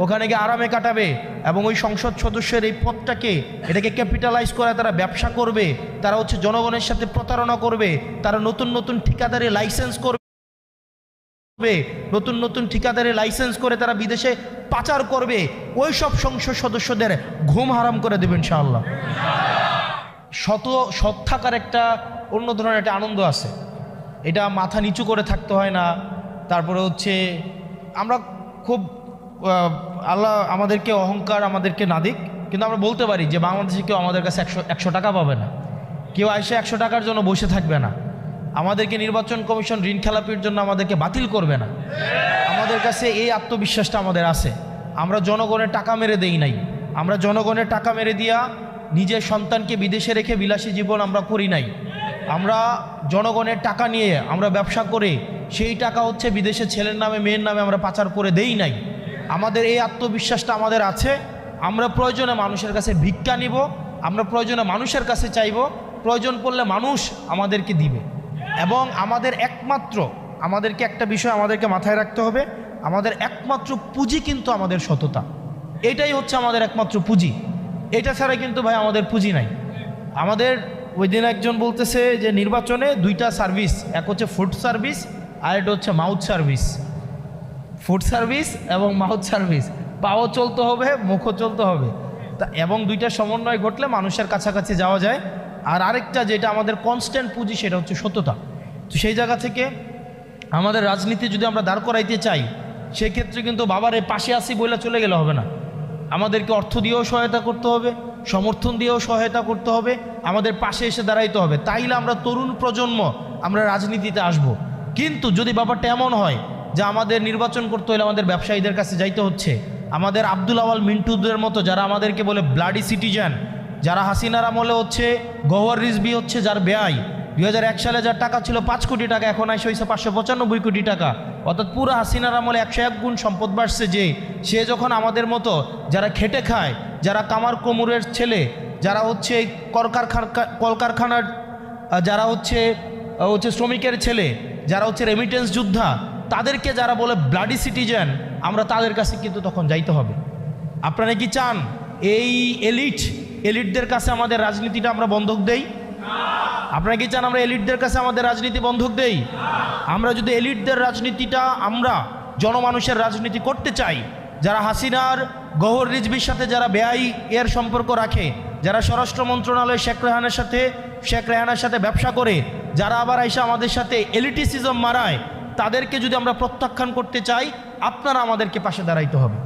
ওখানে গিয়ে আরামে কাটাবে এবং ওই সংসদ সদস্যের এই পদটাকে এটাকে ক্যাপিটালাইজ করে তারা ব্যবসা করবে, তারা হচ্ছে জনগণের সাথে প্রতারণা করবে, তারা নতুন নতুন ঠিকাদারি লাইসেন্স করবে, নতুন নতুন ঠিকাদারি লাইসেন্স করে তারা বিদেশে পাচার করবে। ওই সব সংসদ সদস্যদের ঘুম হারাম করে দেবে ইনশাআল্লাহ। সৎ থাকার একটা অন্য ধরনের একটা আনন্দ আছে, এটা মাথা নিচু করে থাকতে হয় না। তারপরে হচ্ছে আমরা খুব আল্লাহ আমাদেরকে অহংকার আমাদেরকে না দিক, কিন্তু আমরা বলতে পারি যে বাংলাদেশে কেউ আমাদের কাছে 100 টাকা পাবে না, কেউ এসে 100 টাকার জন্য বসে থাকবে না, আমাদেরকে নির্বাচন কমিশন ঋণ খেলাপির জন্য আমাদেরকে বাতিল করবে না। আমাদের কাছে এই আত্মবিশ্বাসটা আমাদের আছে। আমরা জনগণের টাকা মেরে দেই নাই, আমরা জনগণের টাকা মেরে দিয়া নিজের সন্তানকে বিদেশে রেখে বিলাসী জীবন আমরা করি নাই। আমরা জনগণের টাকা নিয়ে আমরা ব্যবসা করে সেই টাকা হচ্ছে বিদেশে ছেলের নামে মেয়ের নামে আমরা পাচার করে দেই নাই। আমাদের এই আত্মবিশ্বাসটা আমাদের আছে। আমরা প্রয়োজনে মানুষের কাছে ভিক্ষা নিব, আমরা প্রয়োজনে মানুষের কাছে চাইব, প্রয়োজন পড়লে মানুষ আমাদেরকে দিবে। এবং আমাদেরকে একটা বিষয় আমাদেরকে মাথায় রাখতে হবে, আমাদের একমাত্র পুঁজি কিন্তু আমাদের সততা। এটাই হচ্ছে আমাদের একমাত্র পুঁজি, এটা ছাড়া কিন্তু ভাই আমাদের পুঁজি নাই। আমাদের ওই দিন একজন বলতেছে যে নির্বাচনে 2টা সার্ভিস, এক হচ্ছে ফুড সার্ভিস আর এটা হচ্ছে মাউথ সার্ভিস। ফুড সার্ভিস এবং মাউথ সার্ভিস, পাও চলতে হবে, মুখও চলতে হবে, তা এবং 2টার সমন্বয় ঘটলে মানুষের কাছাকাছি যাওয়া যায়। আর আরেকটা যেটা আমাদের কনস্ট্যান্ট পুঁজি সেটা হচ্ছে সততা। তো সেই জায়গা থেকে আমাদের রাজনীতি যদি আমরা দাঁড় করাইতে চাই, সেক্ষেত্রে কিন্তু বাবারে পাশে আসি বলে চলে গেলে হবে না, আমাদেরকে অর্থ দিয়েও সহায়তা করতে হবে, সমর্থন দিয়েও সহায়তা করতে হবে, আমাদের পাশে এসে দাঁড়াইতে হবে। তাইলে আমরা তরুণ প্রজন্ম আমরা রাজনীতিতে আসব। কিন্তু যদি ব্যাপারটা এমন হয় যে আমাদের নির্বাচন করতে হলে আমাদের ব্যবসায়ীদের কাছে যাইতে হচ্ছে, আমাদের আব্দুল আওয়াল মিন্টুদের মতো যারা আমাদেরকে বলে ব্লাডি সিটিজেন, যারা হাসিনার আমলে হচ্ছে গওহর রিজভী হচ্ছে যার ব্যয় 2001 সালে যার টাকা ছিল 5 কোটি টাকা, এখন আসে হয়েছে 595 কোটি টাকা, অর্থাৎ পুরো হাসিনার আমলে 101 গুণ সম্পদ বাড়ছে। যে সে যখন আমাদের মতো যারা খেটে খায়, যারা কামার কোমরের ছেলে, যারা হচ্ছে কলকারখানার যারা হচ্ছে শ্রমিকের ছেলে, যারা হচ্ছে রেমিটেন্স যোদ্ধা, তাদেরকে যারা বলে ব্লাডি সিটিজেন, আমরা তাদের কাছে কিন্তু তখন যাইতে হবে। আপনারা কি চান এই এলিটদের কাছে আমাদের রাজনীতিটা আমরা বন্ধক দেই? আপনারা কি চান আমরা এলিটদের কাছে আমাদের রাজনীতি বন্ধক দেই? আমরা যদি এলিটদের রাজনীতিটা আমরা জনমানুষের রাজনীতি করতে চাই, যারা হাসিনার গওহর রিজভির সাথে যারা বেআই এর সম্পর্ক রাখে, যারা স্বরাষ্ট্র মন্ত্রণালয় শেখ রেহানার সাথে ব্যবসা করে, যারা আবার আইসা আমাদের সাথে এলিটিসিজম মারায়, তাদেরকে যদি আমরা প্রত্যাখ্যান করতে চাই, আপনারা আমাদেরকে পাশে দাঁড়াইতে হবে।